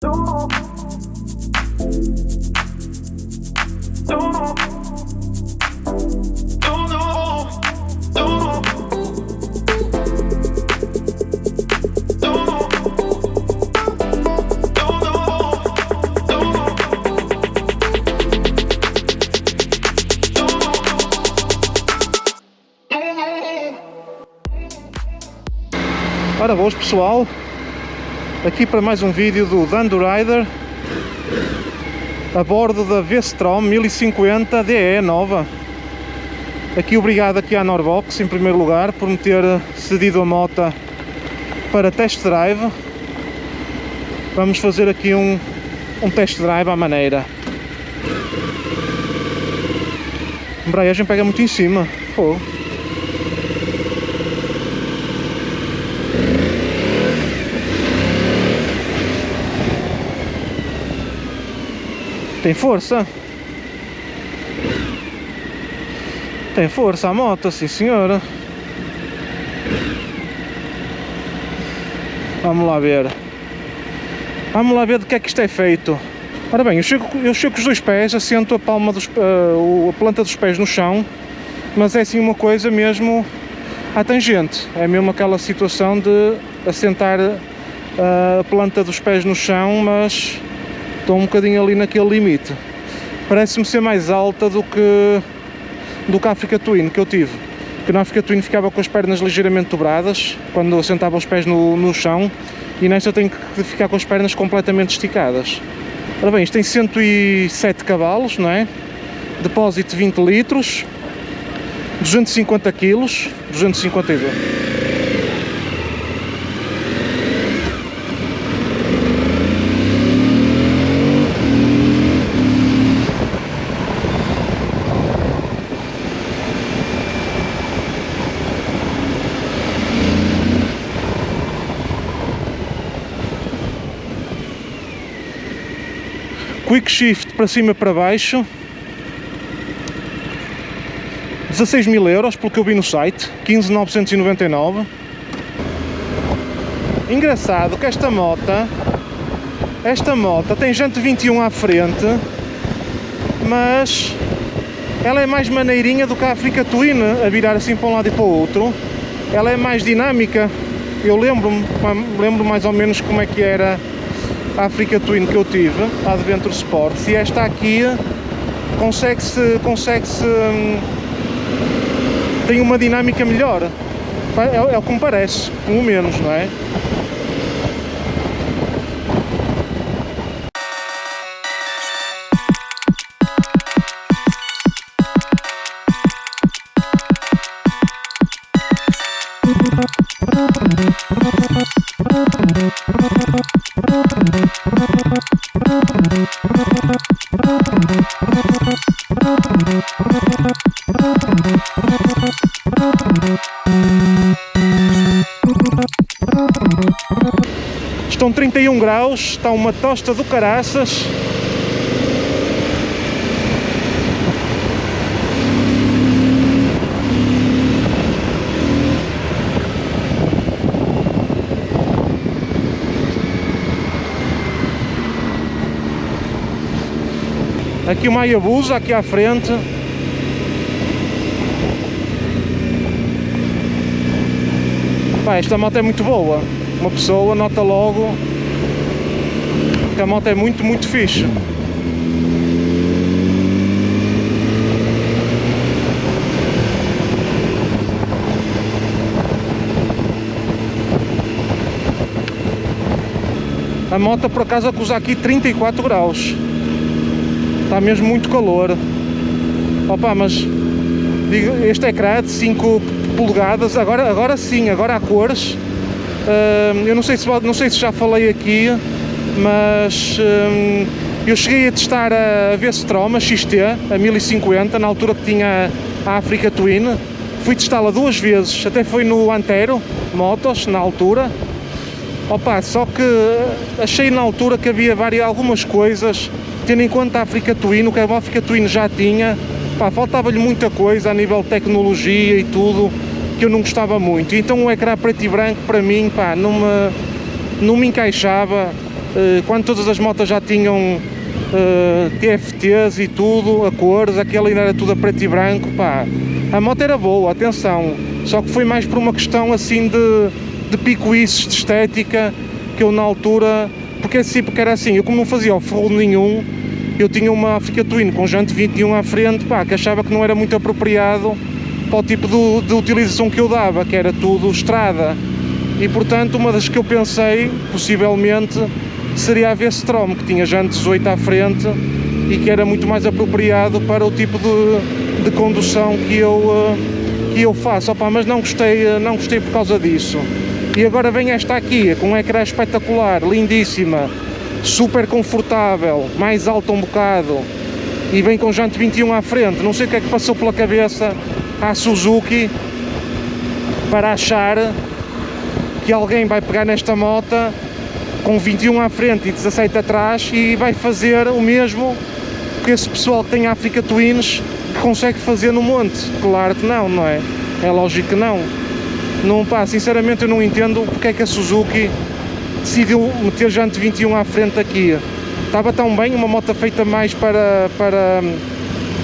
Ora boas pessoal, aqui para mais um vídeo do Dando Rider a bordo da V-Strom 1050 DE nova. Aqui obrigado aqui à Norvox em primeiro lugar por me ter cedido a moto para test drive. Vamos fazer aqui um test drive à maneira. A embreagem pega muito em cima. Fogo. Tem força? Tem força a moto, sim senhora. Vamos lá ver. Vamos lá ver do que é que isto é feito. Ora bem, eu chego com os dois pés, assento a palma a planta dos pés no chão, mas é assim uma coisa mesmo à tangente. É mesmo aquela situação de assentar a planta dos pés no chão, mas estou um bocadinho ali naquele limite. Parece-me ser mais alta do que a Africa Twin que eu tive. Que na Africa Twin ficava com as pernas ligeiramente dobradas quando assentava os pés no chão, e nesta tenho que ficar com as pernas completamente esticadas. Ora bem, isto tem 107 cavalos, não é? Depósito de 20 litros, 250 kg, 252. Quick Shift para cima e para baixo, 16.000 euros pelo que eu vi no site, 15.999. Engraçado que esta moto tem jante 21 à frente, mas ela é mais maneirinha do que a Africa Twin, a virar assim para um lado e para o outro. Ela é mais dinâmica. Eu lembro mais ou menos como é que era a Africa Twin que eu tive, a Adventure Sports, e esta aqui consegue-se tem uma dinâmica melhor, é o que me parece, pelo menos, não é? Estão 31 graus, está uma tosta do caraças. Aqui uma Hayabusa aqui à frente. Pá, esta moto é muito boa. Uma pessoa nota logo que a moto é muito, muito fixe. A moto por acaso acusa aqui 34 graus. Está mesmo muito calor. Opa, mas digo, este ecrã de 5 polegadas, agora sim, agora há cores. Eu não sei se já falei aqui, mas eu cheguei a testar a V-Strom, a XT, a 1050, na altura que tinha a Africa Twin. Fui testá-la 2 vezes, até foi no Antero Motos, na altura. Opa, só que achei na altura que havia algumas coisas, tendo em conta a Africa Twin, o que a Africa Twin já tinha, pá, faltava-lhe muita coisa a nível de tecnologia e tudo, que eu não gostava muito. Então o ecrã preto e branco para mim, pá, não me encaixava. quando todas as motos já tinham TFTs e tudo, a cores, aquela ainda era tudo a preto e branco, pá. A moto era boa, atenção, só que foi mais por uma questão assim de picuices, de estética, que eu na altura, porque era assim, eu como não fazia off-road nenhum, eu tinha uma Africa Twin com jante 21 à frente, pá, que achava que não era muito apropriado para o tipo de utilização que eu dava, que era tudo estrada. E portanto, uma das que eu pensei, possivelmente, seria a V-Strom, que tinha jante 18 à frente e que era muito mais apropriado para o tipo de condução que eu faço. Opa, mas não gostei por causa disso. E agora vem esta aqui, com um ecrã espetacular, lindíssima, super confortável, mais alta um bocado, e vem com jante 21 à frente. Não sei o que é que passou pela cabeça à Suzuki para achar que alguém vai pegar nesta moto com 21 à frente e 17 atrás e vai fazer o mesmo que esse pessoal que tem Africa Twins que consegue fazer no monte. Claro que não, não é? É lógico que não. Não, pá, sinceramente eu não entendo porque é que a Suzuki decidiu meter jante 21 à frente aqui. Estava tão bem, uma moto feita mais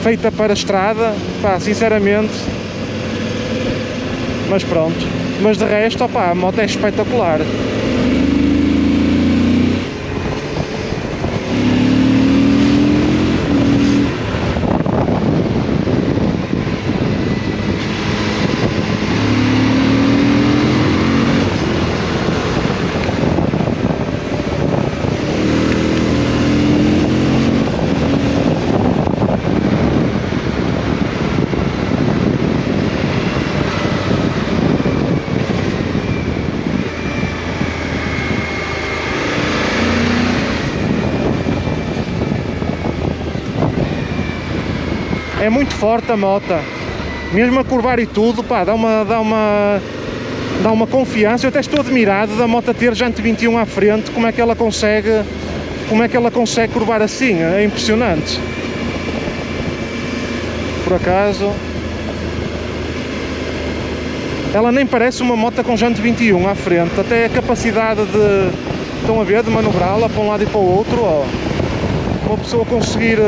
feita para estrada, pá, sinceramente. Mas pronto. Mas de resto, opá, a moto é espetacular. É muito forte a moto, mesmo a curvar e tudo, pá, dá uma confiança. Eu até estou admirado da moto ter jante 21 à frente, como é que ela consegue curvar assim, é impressionante. Por acaso, ela nem parece uma moto com jante 21 à frente, até a capacidade estão a ver, de manobrá-la para um lado e para o outro, ó. Uma pessoa conseguir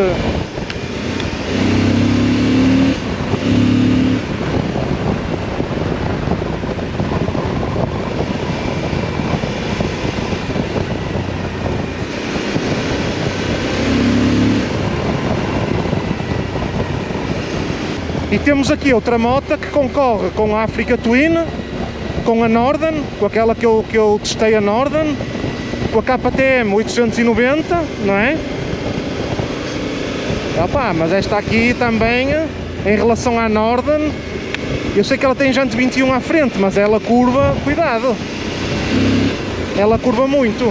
E temos aqui outra moto que concorre com a Africa Twin, com a Northern, com aquela que eu testei, a Northern, com a KTM 890, não é? Opa, mas esta aqui também, em relação à Northern, eu sei que ela tem jante 21 à frente, mas ela curva, cuidado, ela curva muito.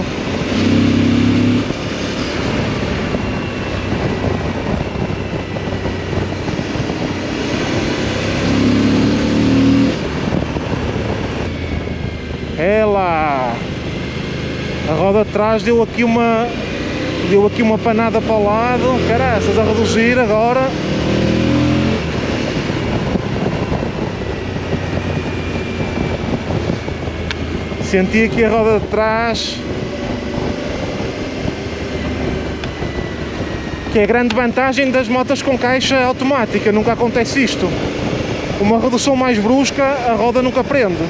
Ela, a roda de trás deu aqui uma panada para o lado, caraças, a reduzir agora. Senti aqui a roda de trás, que é a grande vantagem das motas com caixa automática, nunca acontece isto. Uma redução mais brusca, a roda nunca prende.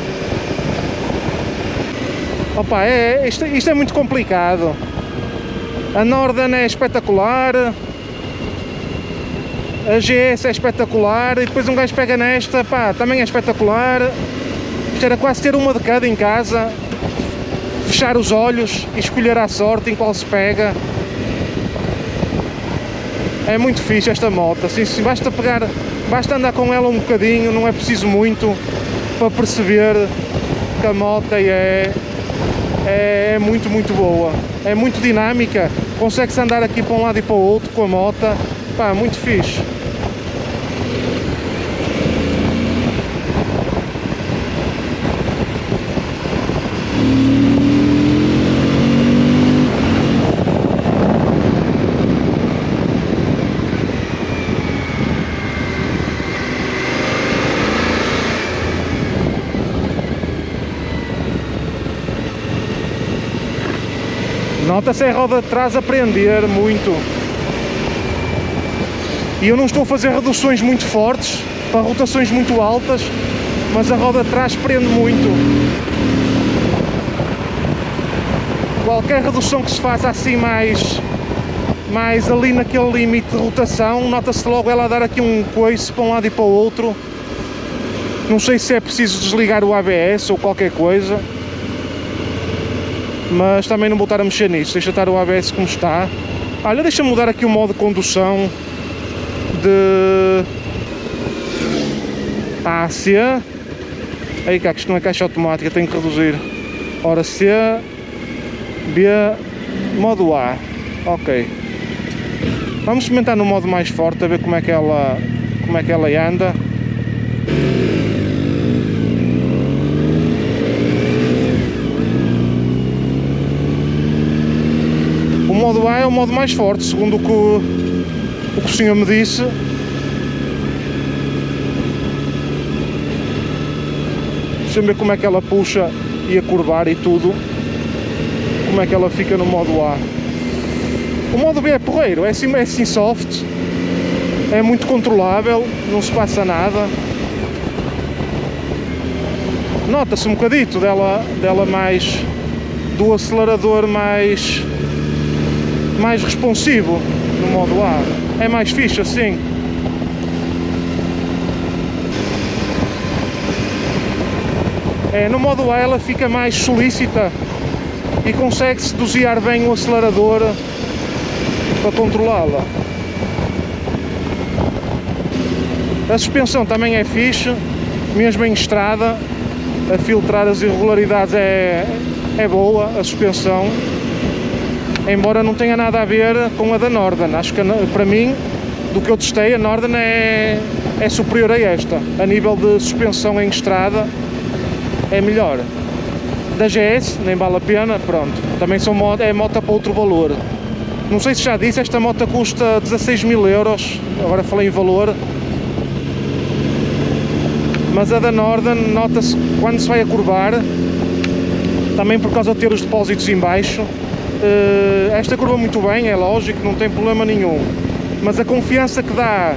Opa, isto é muito complicado. A Northern é espetacular, a GS é espetacular, e depois um gajo pega nesta, pá, também é espetacular. Isto era quase ter uma de cada em casa, fechar os olhos e escolher à sorte em qual se pega. É muito fixe esta moto, assim, basta andar com ela um bocadinho, não é preciso muito para perceber que a moto é muito, muito boa, é muito dinâmica, consegue-se andar aqui para um lado e para o outro com a moto, pá, muito fixe. Nota-se a roda de trás a prender muito. E eu não estou a fazer reduções muito fortes, para rotações muito altas, mas a roda de trás prende muito. Qualquer redução que se faça assim mais ali naquele limite de rotação, nota-se logo ela a dar aqui um coice para um lado e para o outro. Não sei se é preciso desligar o ABS ou qualquer coisa, mas também não vou estar a mexer nisso, deixa estar o ABS como está. Olha, deixa-me mudar aqui o modo de condução de A a C. Aí cá, que isto não é caixa automática, tenho que reduzir. Ora, C, B, modo A. Ok. Vamos experimentar no modo mais forte, a ver como é que ela anda. O modo A é o modo mais forte, segundo o que o senhor me disse. Deixa-me ver como é que ela puxa e a curvar e tudo. Como é que ela fica no modo A. O modo B é porreiro, é assim soft, é muito controlável, não se passa nada. Nota-se um bocadito dela mais, do acelerador mais responsivo no modo A. É mais fixe assim. No modo A ela fica mais solícita e consegue-se dosear bem o acelerador para controlá-la. A suspensão também é fixe, mesmo em estrada, a filtrar as irregularidades é boa a suspensão, embora não tenha nada a ver com a da Norden. Acho que para mim, do que eu testei, a Norden é superior a esta, a nível de suspensão em estrada é melhor. Da GS nem vale a pena, pronto, também é moto para outro valor. Não sei se já disse, esta moto custa 16.000 euros, agora falei em valor. Mas a da Norden nota-se quando se vai a curvar, também por causa de ter os depósitos em baixo. Esta curva muito bem, é lógico, não tem problema nenhum. Mas a confiança que dá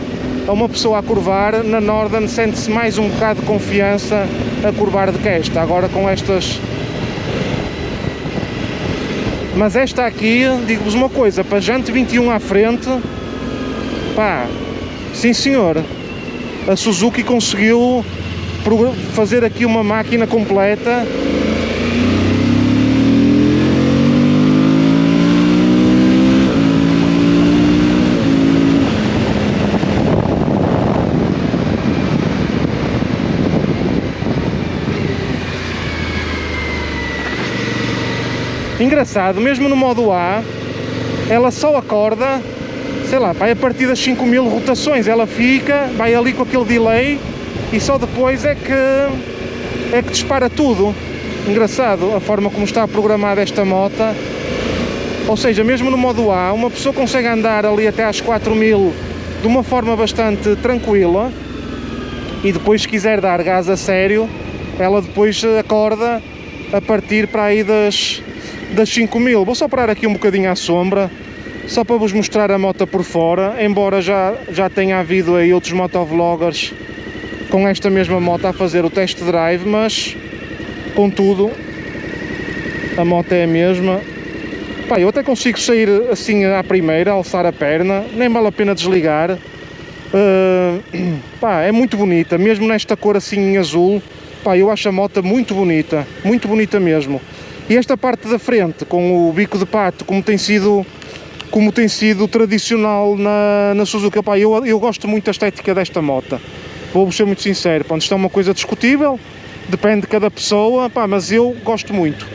a uma pessoa a curvar, na Norden sente-se mais um bocado de confiança a curvar do que esta. Agora com estas... Mas esta aqui, digo-vos uma coisa, para jante 21 à frente, pá, sim senhor, a Suzuki conseguiu fazer aqui uma máquina completa. Engraçado, mesmo no modo A, ela só acorda, sei lá, vai a partir das 5.000 rotações, ela fica, vai ali com aquele delay e só depois é que dispara tudo. Engraçado a forma como está programada esta moto. Ou seja, mesmo no modo A, uma pessoa consegue andar ali até às 4.000 de uma forma bastante tranquila e depois, se quiser dar gás a sério, ela depois acorda a partir para aí das 5.000. Vou só parar aqui um bocadinho à sombra, só para vos mostrar a moto por fora, embora já tenha havido aí outros motovloggers com esta mesma moto a fazer o test drive, mas contudo a moto é a mesma. Pá, eu até consigo sair assim à primeira, alçar a perna, nem vale a pena desligar. Pá, é muito bonita, mesmo nesta cor assim em azul. Pá, eu acho a moto muito bonita mesmo. E esta parte da frente, com o bico de pato, como tem sido tradicional na Suzuki, pá, eu gosto muito da estética desta moto. Vou-vos ser muito sincero, pá, isto é uma coisa discutível, depende de cada pessoa, pá, mas eu gosto muito.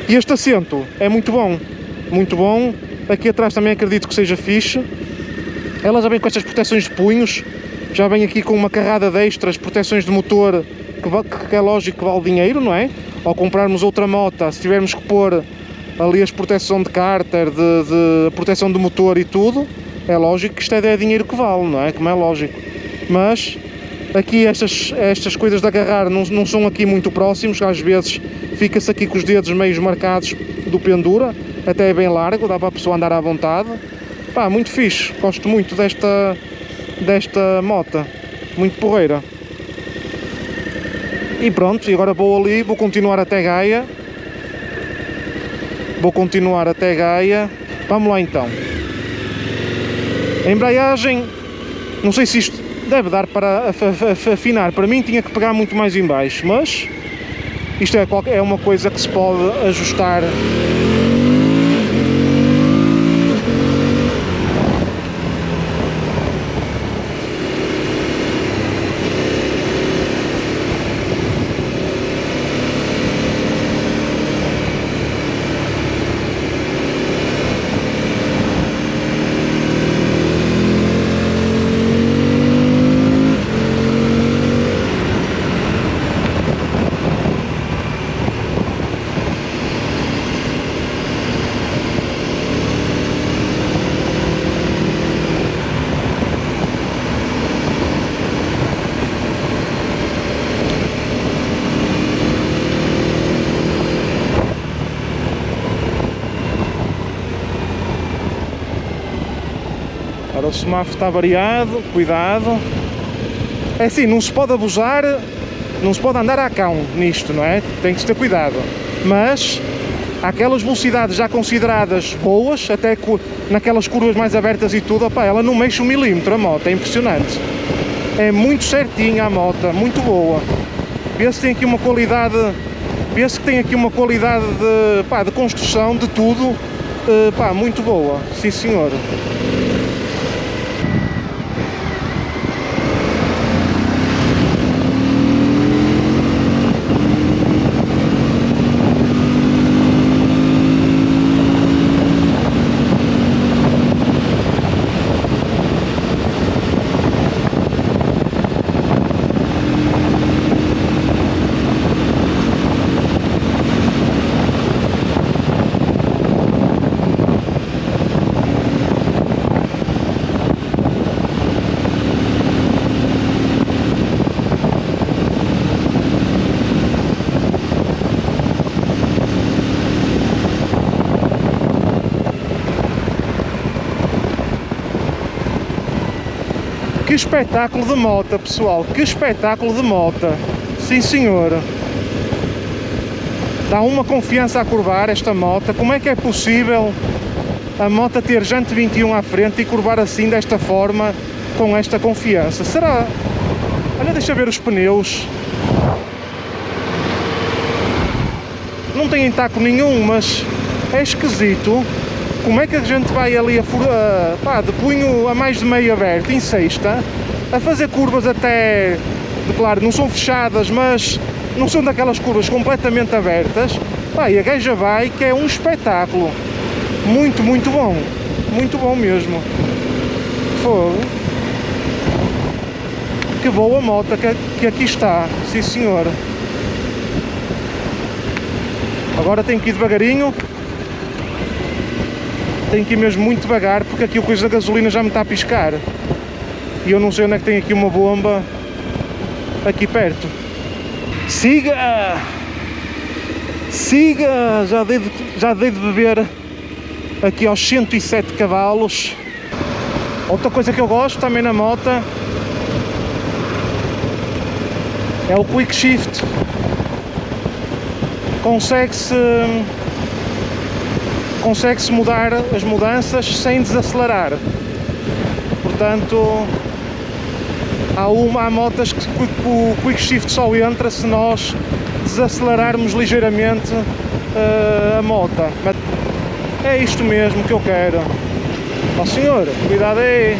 E este assento é muito bom. Aqui atrás também acredito que seja fixe. Ela já vem com estas proteções de punhos, já vem aqui com uma carrada de extras, proteções de motor, que é lógico que vale dinheiro, não é? Ao comprarmos outra moto, se tivermos que pôr ali as proteção de cárter, de proteção de motor e tudo, é lógico que isto é dinheiro que vale, não é? Como é lógico. Mas aqui estas coisas de agarrar não são aqui muito próximos, às vezes fica-se aqui com os dedos meio marcados do pendura, até é bem largo, dá para a pessoa andar à vontade. Pá, muito fixe, gosto muito desta moto, muito porreira. E pronto, e agora vou ali, vou continuar até Gaia. Vamos lá então. A embreagem, não sei se isto deve dar para afinar, para mim tinha que pegar muito mais em baixo, mas isto é uma coisa que se pode ajustar. Agora o semáforo está variado, cuidado. É assim, não se pode abusar, não se pode andar a cão nisto, não é? Tem que se ter cuidado. Mas aquelas velocidades já consideradas boas, até naquelas curvas mais abertas e tudo, opa, ela não mexe um milímetro a moto, é impressionante. É muito certinha a moto, muito boa. Vê-se que tem aqui uma qualidade, vê-se que tem aqui uma qualidade de construção, de tudo, pá, muito boa, sim senhor. Que espetáculo de moto, pessoal, que espetáculo de moto, sim senhor. Dá uma confiança a curvar esta moto. Como é que é possível a moto ter jante 21 à frente e curvar assim desta forma, com esta confiança? Será? Olha, deixa ver os pneus. Não tem taco nenhum, mas é esquisito. Como é que a gente vai ali de punho a mais de meio aberto, em sexta, a fazer curvas até, claro, não são fechadas, mas não são daquelas curvas completamente abertas, pá, e a gaja vai, que é um espetáculo, muito bom mesmo. Fogo. Que boa moto que aqui está, sim senhor. Agora tenho que ir devagarinho. Tenho que ir mesmo muito devagar, porque aqui o coisa da gasolina já me está a piscar. E eu não sei onde é que tem aqui uma bomba aqui perto. Siga! Siga! Já dei de beber aqui aos 107 cavalos. Outra coisa que eu gosto também na moto é o Quick Shift. Consegue-se mudar as mudanças sem desacelerar. Portanto, há motas que o Quick Shift só entra se nós desacelerarmos ligeiramente a moto. Mas é isto mesmo que eu quero. Ó senhor, cuidado aí.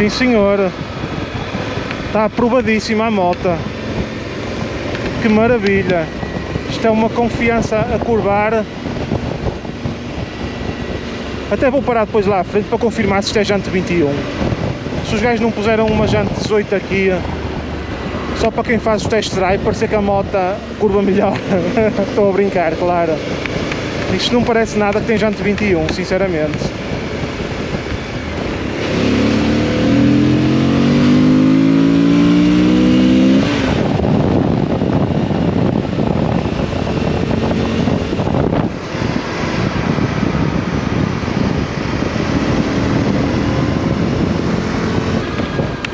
Sim senhor, está aprovadíssima a moto, que maravilha, isto é uma confiança a curvar. Até vou parar depois lá à frente para confirmar se isto é jante 21. Se os gajos não puseram uma jante 18 aqui, só para quem faz o test drive, parecer que a moto curva melhor. Estou a brincar, claro. Isto não parece nada que tem jante 21, sinceramente.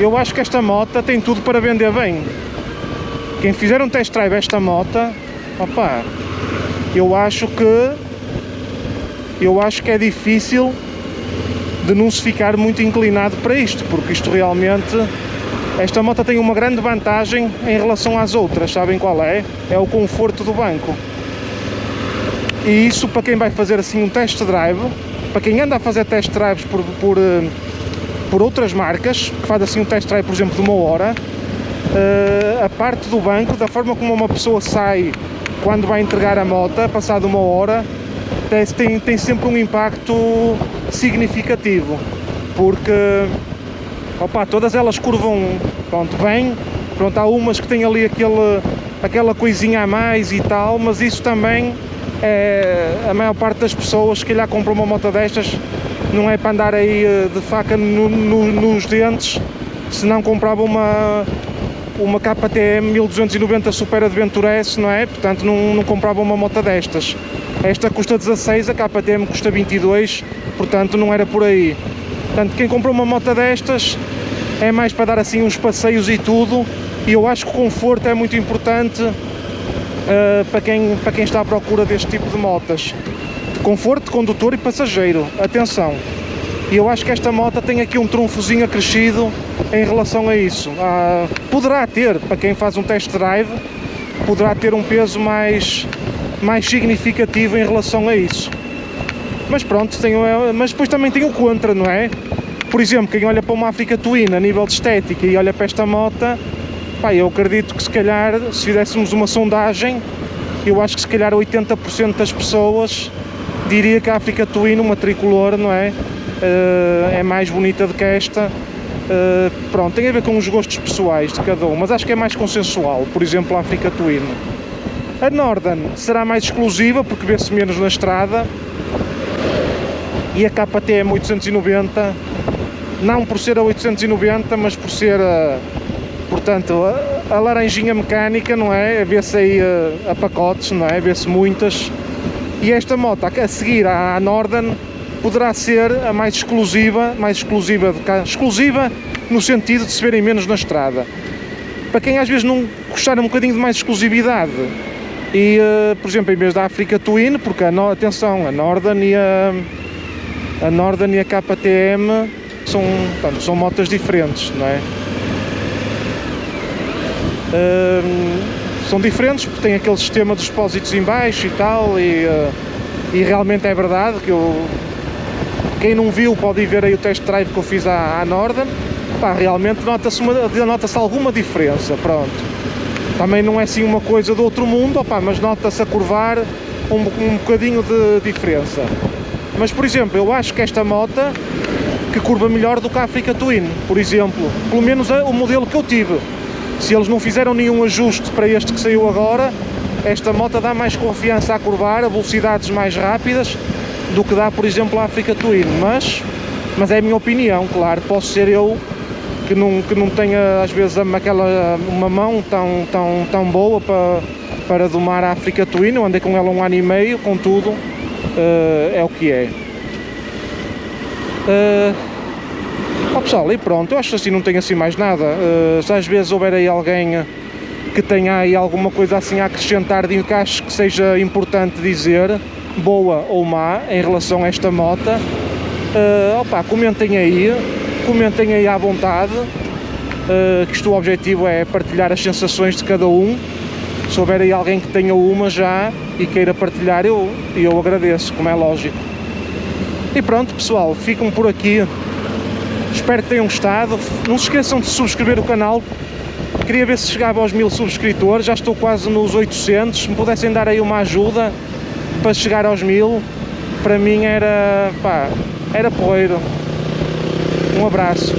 Eu acho que esta moto tem tudo para vender bem. Quem fizer um test drive esta moto, opá, eu acho que é difícil de não se ficar muito inclinado para isto, porque isto realmente, esta moto tem uma grande vantagem em relação às outras, sabem qual é? É o conforto do banco. E isso, para quem vai fazer assim um test drive, para quem anda a fazer test drives por outras marcas, que faz assim um test drive, por exemplo, de 1 hora, a parte do banco, da forma como uma pessoa sai quando vai entregar a moto, passado 1 hora, tem sempre um impacto significativo, porque opa, todas elas curvam, pronto, bem, pronto, há umas que têm ali aquela coisinha a mais e tal, mas isso também é, a maior parte das pessoas, se calhar, compram uma moto destas, não é para andar aí de faca nos dentes, se não comprava uma KTM 1290 Super Adventure S, não é? Portanto, não comprava uma moto destas. Esta custa 16, a KTM custa 22, portanto não era por aí. Portanto, quem comprou uma moto destas é mais para dar assim uns passeios e tudo, e eu acho que o conforto é muito importante para quem está à procura deste tipo de motas. Conforto de condutor e passageiro, atenção. E eu acho que esta moto tem aqui um trunfozinho acrescido em relação a isso. Poderá ter, para quem faz um test drive, poderá ter um peso mais significativo em relação a isso. Mas pronto, mas depois também tem o contra, não é? Por exemplo, quem olha para uma Africa Twin a nível de estética e olha para esta moto, pá, eu acredito que se calhar, se fizéssemos uma sondagem, eu acho que se calhar 80% das pessoas diria que a Africa Twin, uma tricolor, não é? É mais bonita do que esta. Pronto, tem a ver com os gostos pessoais de cada um, mas acho que é mais consensual. Por exemplo, a Africa Twin. A Norden será mais exclusiva porque vê-se menos na estrada, e a KTM 890, não por ser a 890, mas por ser portanto, a laranjinha mecânica, não é? Vê-se aí a pacotes, não é? Vê-se muitas. E esta moto a seguir à Norden poderá ser a mais exclusiva exclusiva no sentido de se verem menos na estrada. Para quem às vezes não gostar um bocadinho de mais exclusividade, e por exemplo, em vez da Africa Twin, porque atenção, a Norden e a KTM são motas diferentes, não é? São diferentes porque têm aquele sistema dos depósitos em baixo e tal, e realmente é verdade que quem não viu pode ir ver aí o test drive que eu fiz à Norden. Pá, realmente nota-se alguma diferença, pronto. Também não é assim uma coisa do outro mundo, opá, mas nota-se a curvar um bocadinho de diferença. Mas, por exemplo, eu acho que esta moto que curva melhor do que a Africa Twin, por exemplo, pelo menos o modelo que eu tive. Se eles não fizeram nenhum ajuste para este que saiu agora, esta moto dá mais confiança a curvar, a velocidades mais rápidas do que dá, por exemplo, a Africa Twin, mas é a minha opinião, claro, posso ser eu que não tenha às vezes uma mão tão boa para domar a Africa Twin. Eu andei com ela 1 ano e meio, contudo, é o que é. Pessoal, e pronto, eu acho que assim não tenho assim mais nada. Se às vezes houver aí alguém que tenha aí alguma coisa assim a acrescentar de que acho que seja importante dizer, boa ou má, em relação a esta moto, comentem aí à vontade, que isto, o objetivo é partilhar as sensações de cada um. Se houver aí alguém que tenha uma já e queira partilhar, eu agradeço, como é lógico. E pronto, pessoal, ficam por aqui Espero que tenham gostado. Não se esqueçam de subscrever o canal. Queria ver se chegava aos 1000 subscritores. Já estou quase nos 800. Se me pudessem dar aí uma ajuda para chegar aos 1000, para mim era, pá, era porreiro. Um abraço.